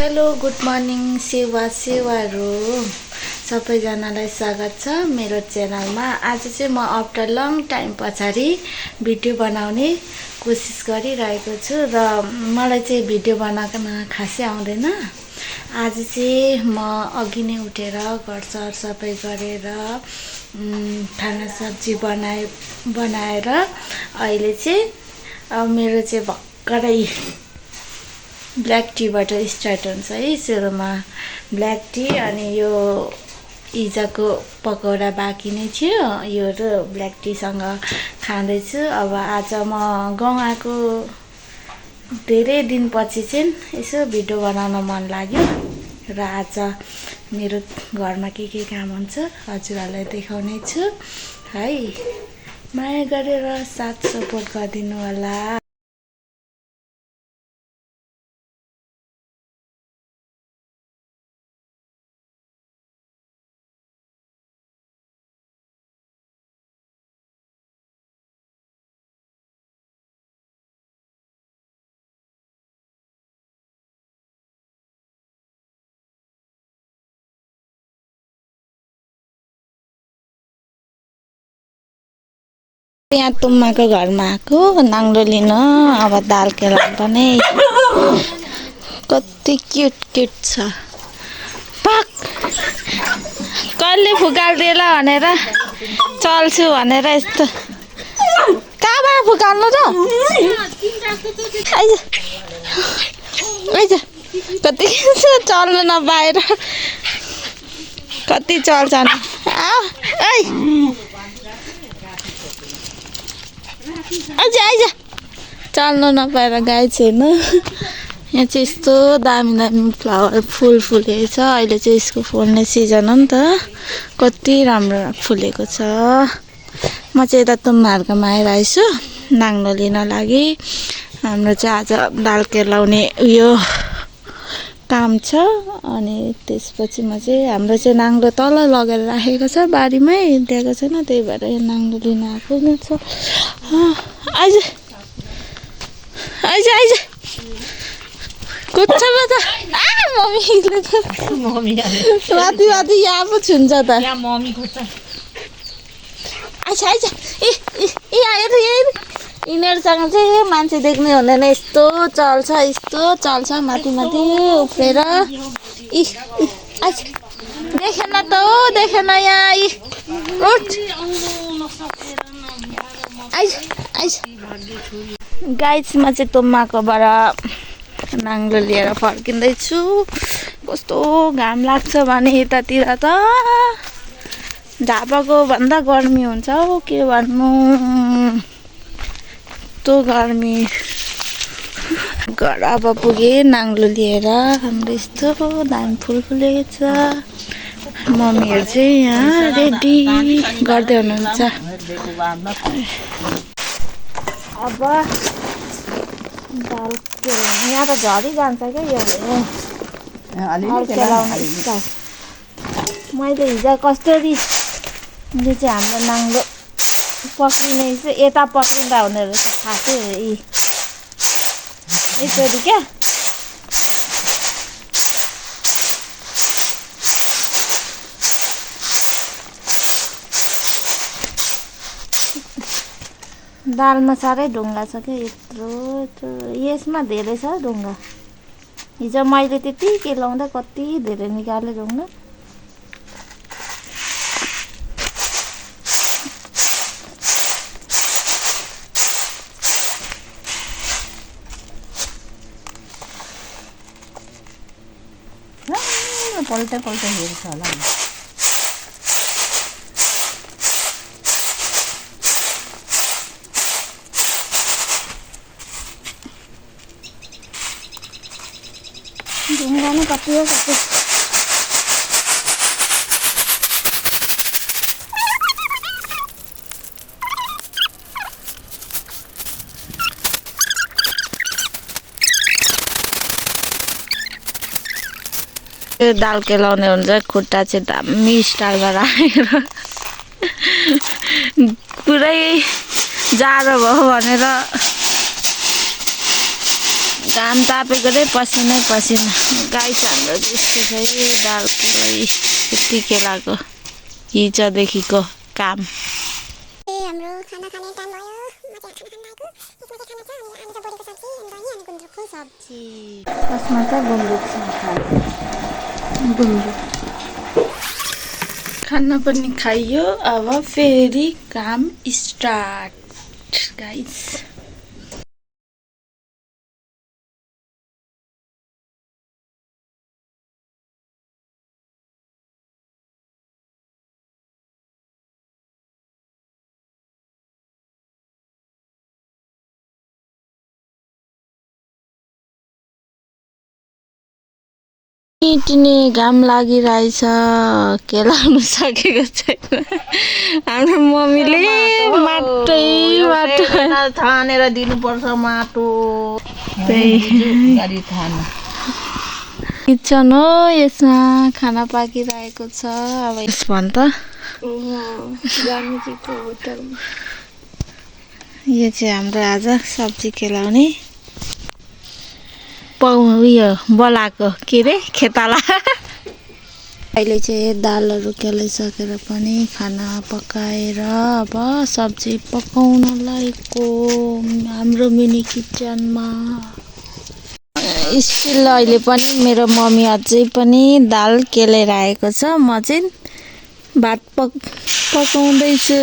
Hello good morning सेवाहरू सबैजनालाई स्वागत छ मेरो च्यानलमा। आज चाहिँ म आफ्टर लङ टाइम पछाडि भिडियो बनाउने कोसिस गरिरहेको छु र मलाई चाहिँ भिडियो बनाउन खासै आउँदैन। आज चाहिँ म अघि नै उठेर घर सफाइ गरेर खाना सब्जी बनाएर अहिले चाहिँ मेरो चाहिँ भर्खरै ब्ल्याक टीबाट स्टार्ट हुन्छ है। सुरुमा ब्ल्याक टी अनि यो इजाको पकौडा बाँकी नै थियो, यो र ब्ल्याक टीसँग खाँदैछु। अब आज म गाउँ आएको धेरै दिनपछि चाहिँ यसो भिडियो बनाउन मन लाग्यो र आज मेरो घरमा के काम हुन्छ हजुरहरूलाई देखाउने छु है। माया गरेर साथ सपोर्ट गरिदिनु होला। यहाँ तुम्माको घरमा आएको नाङ्लो लिन। अब दाल केला पनि कति क्युट छ। पाक कहिले फुकाल्दिएला भनेर चल्छु भनेर यस्तो कहाँबाट फुकाल्नु र? आइज कति चल्नु नपाएर कति चल्छ नि। आइज चल्नु नपाएर गाई छैन। यहाँ चाहिँ यस्तो दामी फ्लावर फुल फुलेको छ। अहिले चाहिँ यसको फुल्ने सिजन हो नि त। कति राम्रो फुलेको छ। म चाहिँ यता तुम्माहरूकोमा आइरहेको छु नाङ्लो लिन लागि। हाम्रो चाहिँ आज दाल केलाउने उयो काम छ। अनि त्यसपछि म चाहिँ हाम्रो चाहिँ नाङ्लो तल लगेर राखेको छ, बारीमै दिएको छैन, त्यही भएर यो नाङ्लो लिन आएको छ। आइज कुद्छ ल त। मम्मी माथि यहाँ पो छुन्छ त। आइज यिनीहरूसँग चाहिँ मान्छे देख्ने हुँदैन। यस्तो चल्छ माथि उफ्रेर। देखेन त हो, देखेन यहाँ। आइज गाइसमा चाहिँ तुम्माकोबाट नाङ्लो लिएर फर्किँदैछु। कस्तो घाम लाग्छ भने यतातिर त ढाबाको भन्दा गर्मी हुन्छ हौ, के भन्नु। यस्तो गर्मी। घर अब पुगेँ नाङ्लो लिएर। हाम्रो यस्तो दामी फुल फुलेको छ। मम्मीहरू चाहिँ यहाँ रेडी गर्दै हुनुहुन्छ। अब दाल यहाँ त झरी जान्छ क्या यो मैले हिजो कसरी यो चाहिँ हाम्रो नाङ्लो पक्रिने चाहिँ यता पक्रिँदा हुने रहेछ खासै यसरी क्या। दालमा साह्रै ढुङ्गा छ क्या। यत्रो यसमा धेरै छ ढुङ्गा। हिजो मैले त्यति के लाउँदा कति धेरै निकालेँ ढुङ्गा। पल्टै हेर्छ होला। ढुङ्गा नै कति हो कति। दाल केलाउने हुन्छ खुट्टा चाहिँ दामी स्टाइलमा राखेर पुरै जाडो भयो भनेर घाम तापेको चाहिँ पसिनै पसिना गाई छ हाम्रो त्यस्तो छ है दालको लागि यति केलाको हिजोदेखिको काम हाम्रो खाना खाने टाइम भयो म चाहिँ खाना खान आएको यसमा चाहिँ खाना छ अनि आलु र बोडीको सब्जी अनि दही अनि गुन्द्रुकको सब्जी कसमा त गुन्द्रुक छ गुन्द्रुक खाना पनि खाइयो अब फेरि काम स्टार्ट गाइस टिने घाम लागिरहेछ केलाउनु सकेको छैन हाम्रो मम्मीले माटो छानेर दिनुपर्छ माटो त्यही किचन हो यसमा खाना पाकिरहेको छ अब यस भन्छ यो चाहिँ हाम्रो आज सब्जी केलाउने उयो बोलाएको के अरे खेताला अहिले चाहिँ दालहरू केलाइसकेर पनि खाना पकाएर अब सब्जी पकाउन लागेको हाम्रो मिनी किचनमा स्टिल अहिले पनि मेरो मम्मी अझै पनि दाल केलाइरहेको छ म चाहिँ भात पकाउँदैछु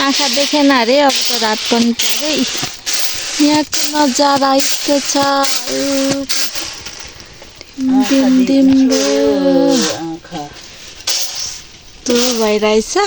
आँखा देखेन अरे अब त रात पनि पऱ्यो यहाँको नजारा यस्तो छ दिम दिम भइरहेछ